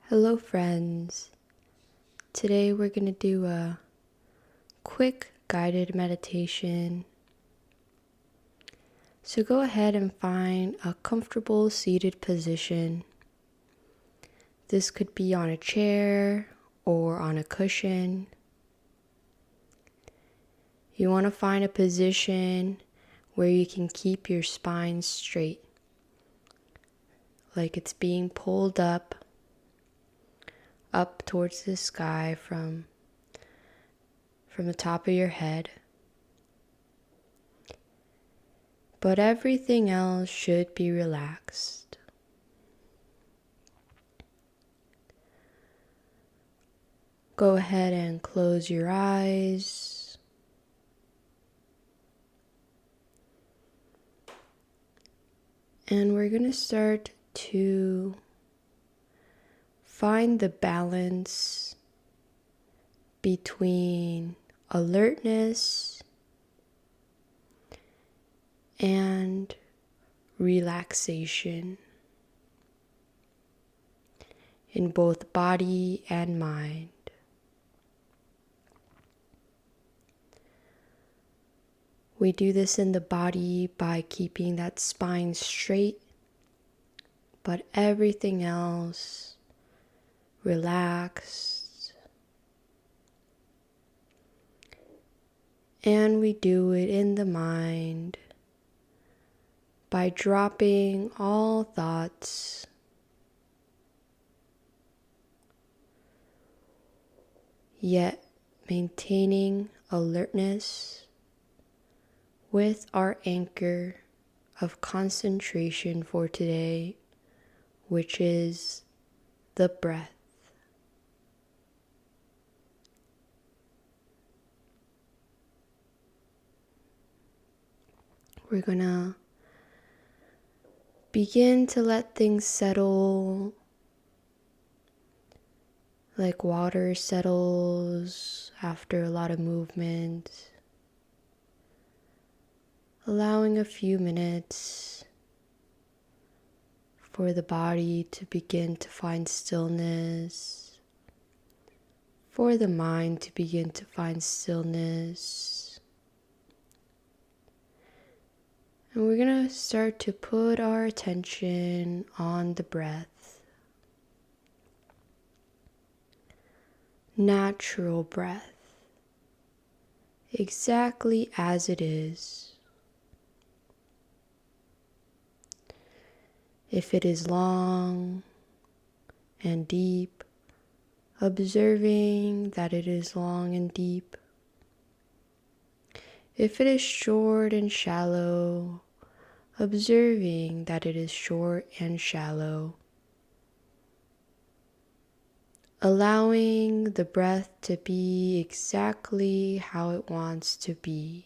Hello friends. Today we're going to do a quick guided meditation. So go ahead and find a comfortable seated position. This could be on a chair or on a cushion. You want to find a position where you can keep your spine straight, like it's being pulled up towards the sky from the top of your head. But everything else should be relaxed. Go ahead and close your eyes. And we're going to start to find the balance between alertness and relaxation in both body and mind. We do this in the body by keeping that spine straight, but everything else relaxed. And we do it in the mind by dropping all thoughts, yet maintaining alertness with our anchor of concentration for today, which is the breath. We're gonna begin to let things settle like water settles after a lot of movement. Allowing a few minutes for the body to begin to find stillness, for the mind to begin to find stillness. And we're going to start to put our attention on the breath. Natural breath, exactly as it is. If it is long and deep, observing that it is long and deep. If it is short and shallow, observing that it is short and shallow. Allowing the breath to be exactly how it wants to be.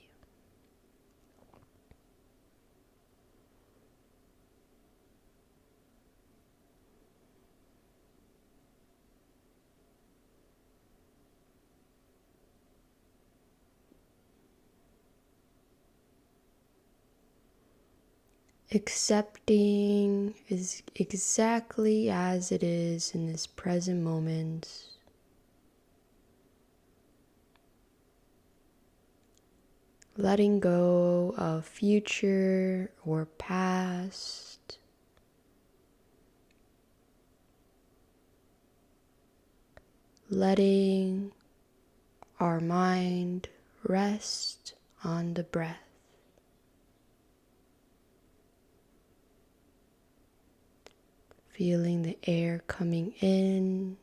Accepting is exactly as it is in this present moment. Letting go of future or past. Letting our mind rest on the breath. Feeling the air coming in,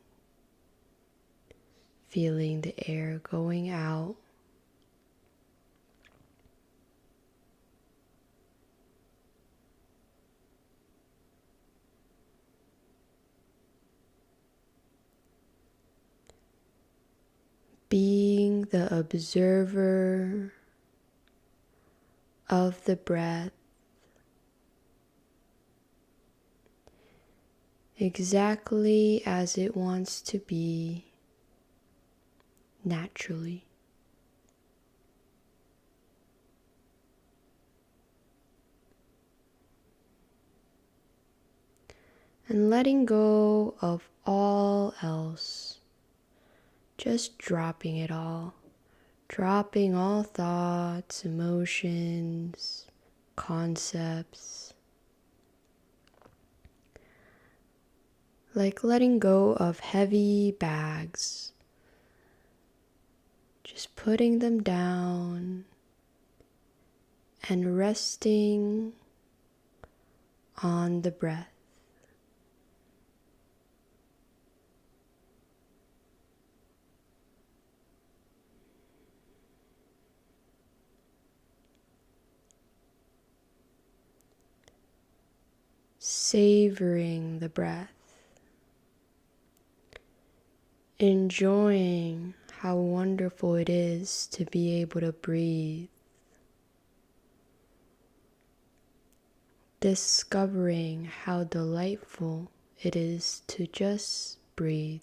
feeling the air going out. Being the observer of the breath, exactly as it wants to be naturally. and letting go of all else, just dropping it all, dropping all thoughts, emotions, concepts, like letting go of heavy bags, just putting them down and resting on the breath. Savoring the breath, enjoying how wonderful it is to be able to breathe, discovering how delightful it is to just breathe.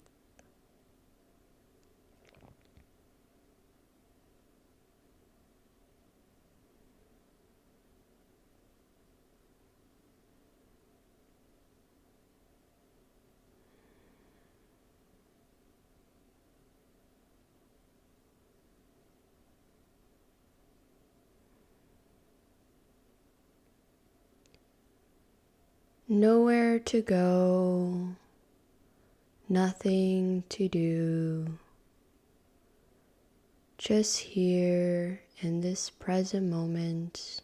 Nowhere to go, nothing to do, just here in this present moment,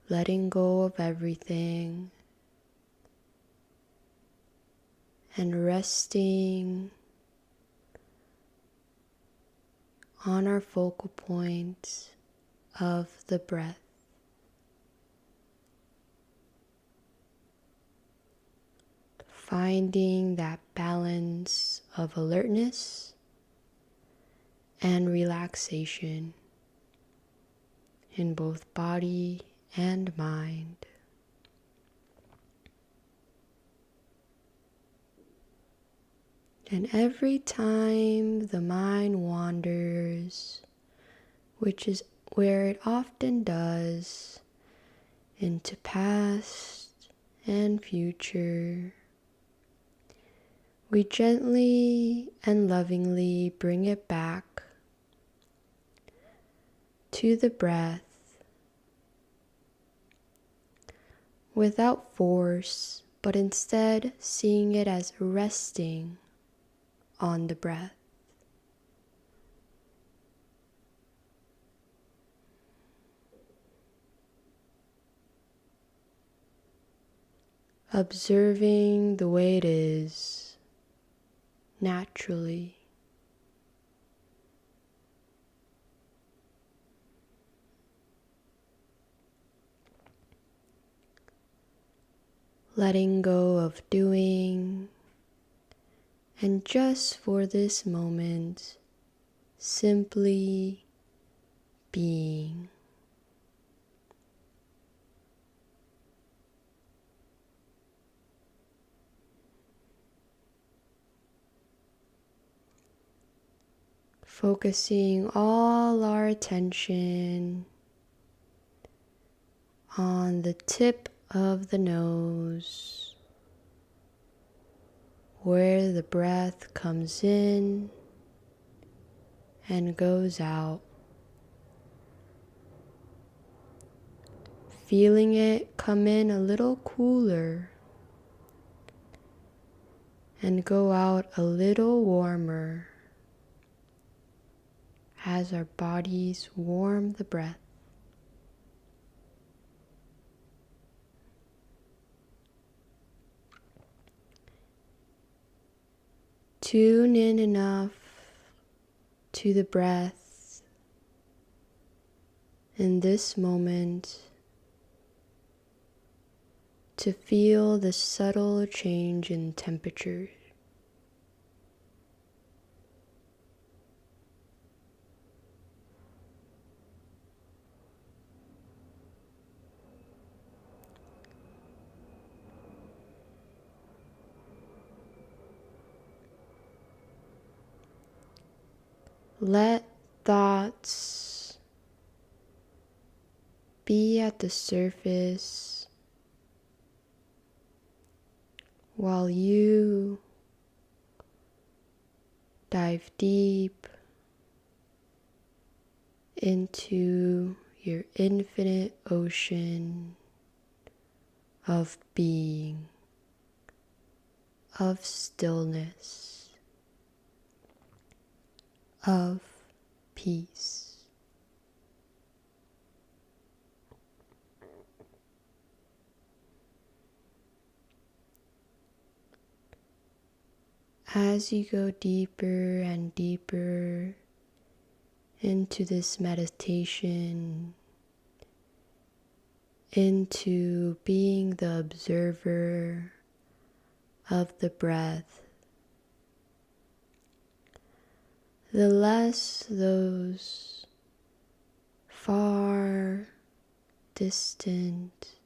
letting go of everything and resting on our focal point of the breath. Finding that balance of alertness and relaxation in both body and mind. And every time the mind wanders, which is where it often does, into past and future, we gently and lovingly bring it back to the breath without force, but instead seeing it as resting on the breath. Observing the way it is naturally. Letting go of doing, and just for this moment, simply being. Focusing all our attention on the tip of the nose, where the breath comes in and goes out. Feeling it come in a little cooler and go out a little warmer as our bodies warm the breath. Tune in enough to the breath in this moment to feel the subtle change in temperature. Let thoughts be at the surface while you dive deep into your infinite ocean of being, of stillness, of peace. As you go deeper and deeper into this meditation, into being the observer of the breath, the less those far, distant,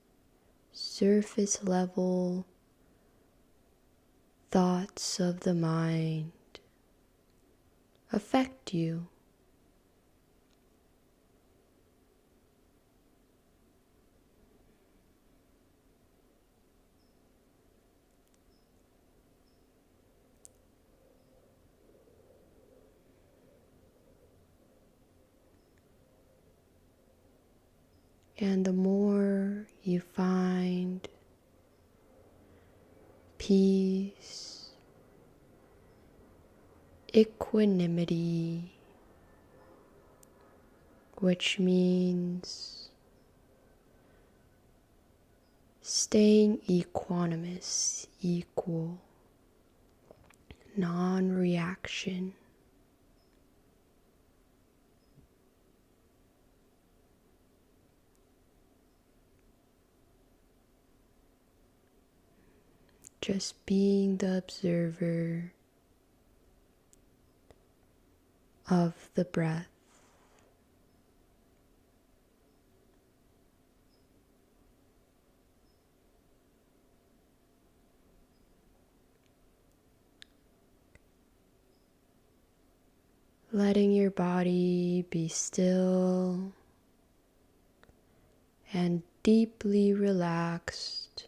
surface level thoughts of the mind affect you. And the more you find peace, equanimity, which means staying equanimous, equal, non-reaction. Just being the observer of the breath. Letting your body be still and deeply relaxed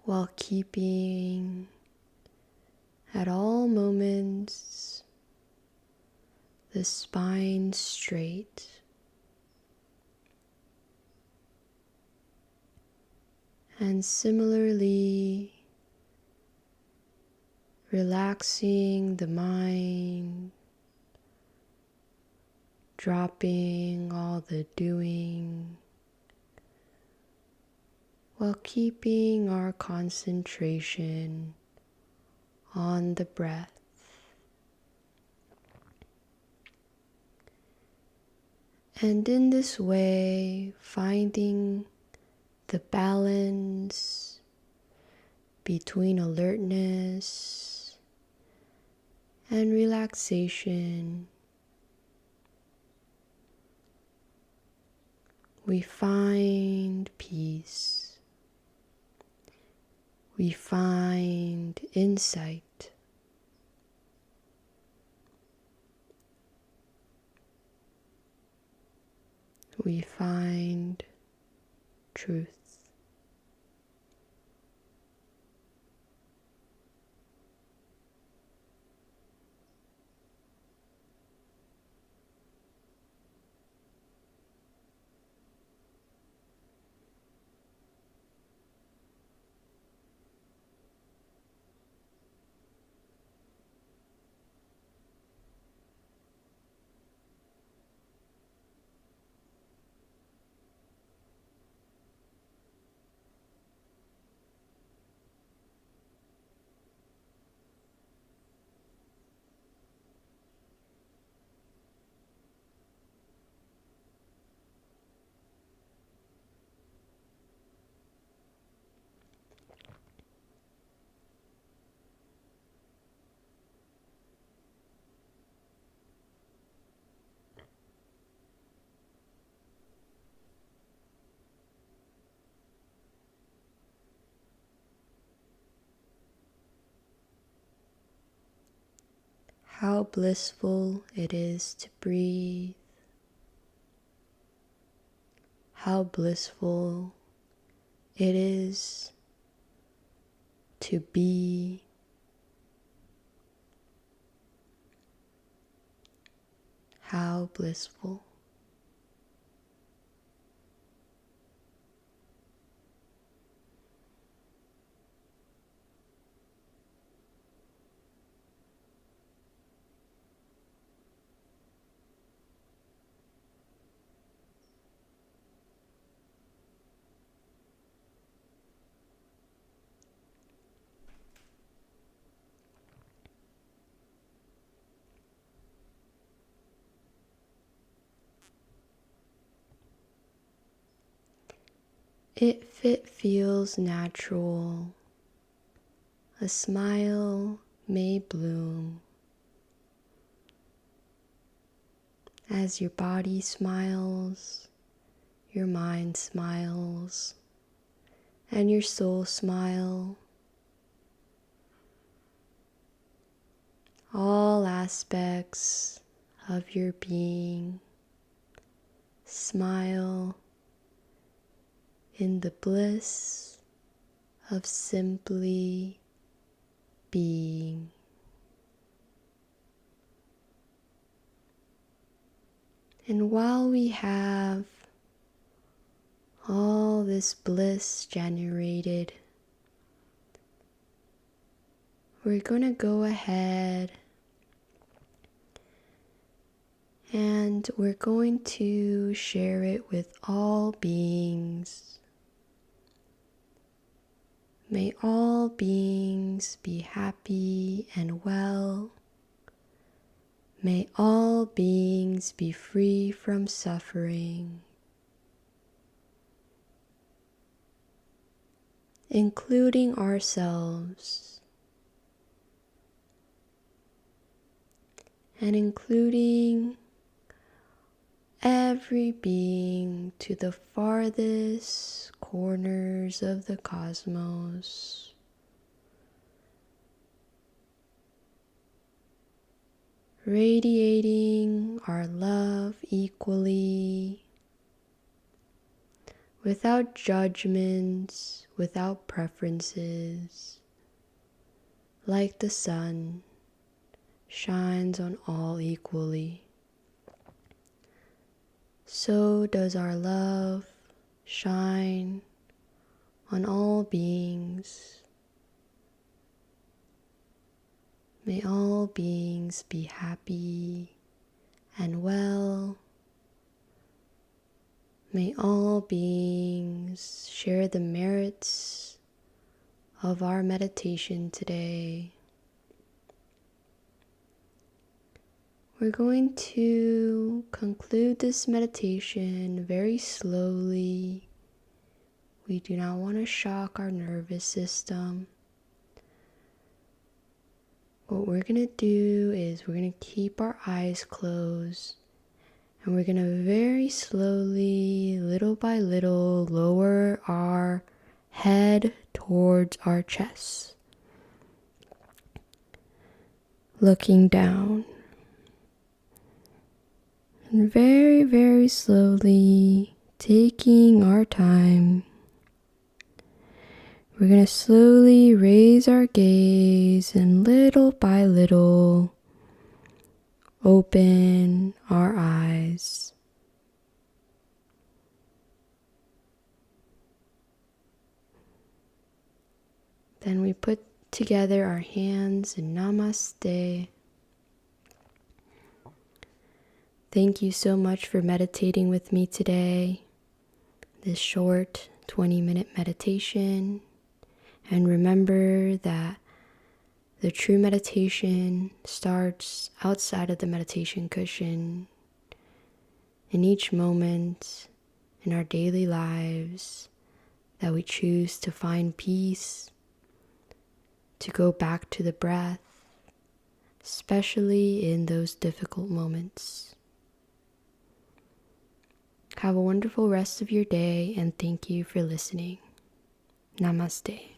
while keeping at all moments the spine straight. And similarly, relaxing the mind, dropping all the doing, while keeping our concentration on the breath. And in this way, finding the balance between alertness and relaxation, we find peace, we find insight, we find truth. How blissful it is to breathe. How blissful it is to be. How blissful. If it feels natural, a smile may bloom. As your body smiles, your mind smiles, and your soul smile. All aspects of your being smile in the bliss of simply being. And while we have all this bliss generated, we're going to go ahead and we're going to share it with all beings. May all beings be happy and well. May all beings be free from suffering, including ourselves, and including every being to the farthest corners of the cosmos. Radiating our love equally, without judgments, without preferences, like the sun shines on all equally. So does our love shine on all beings. May all beings be happy and well. May all beings share the merits of our meditation today. We're going to conclude this meditation very slowly. We do not want to shock our nervous system. What we're going to do is we're going to keep our eyes closed and we're going to very slowly, little by little, lower our head towards our chest, looking down. And very, very slowly, taking our time, we're going to slowly raise our gaze and little by little open our eyes. Then we put together our hands in Namaste. Thank you so much for meditating with me today, this short 20-minute meditation. And remember that the true meditation starts outside of the meditation cushion, in each moment in our daily lives that we choose to find peace, to go back to the breath, especially in those difficult moments. Have a wonderful rest of your day, and thank you for listening. Namaste.